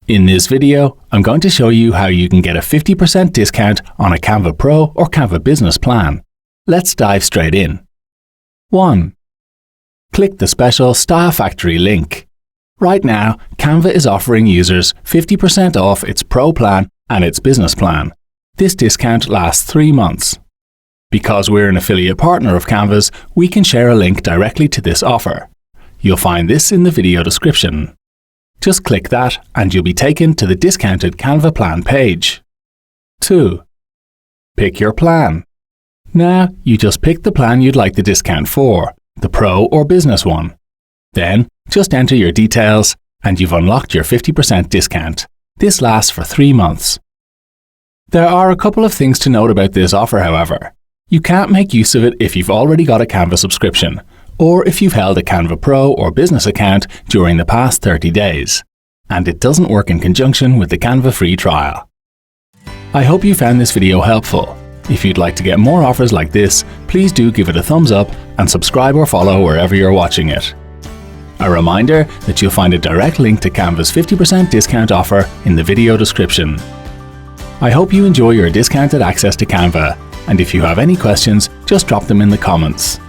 In this video, I'm going to show you how you can get a 50% discount on a Canva Pro or Canva Business plan. Let's dive straight in. 1. Click the special Style Factory link. Right now, Canva is offering users 50% off its Pro plan and its Business plan. This discount lasts 3 months. Because we're an affiliate partner of Canva's, we can share a link directly to this offer. You'll find this in the video description. Just click that and you'll be taken to the discounted Canva plan page. 2. Pick your plan. Now, you just pick the plan you'd like the discount for, the Pro or Business one. Then, just enter your details and you've unlocked your 50% discount. This lasts for 3 months. There are a couple of things to note about this offer, however. You can't make use of it if you've already got a Canva subscription, or if you've held a Canva Pro or Business account during the past 30 days. And it doesn't work in conjunction with the Canva free trial. I hope you found this video helpful. If you'd like to get more offers like this, please do give it a thumbs up and subscribe or follow wherever you're watching it. A reminder that you'll find a direct link to Canva's 50% discount offer in the video description. I hope you enjoy your discounted access to Canva, and if you have any questions, just drop them in the comments.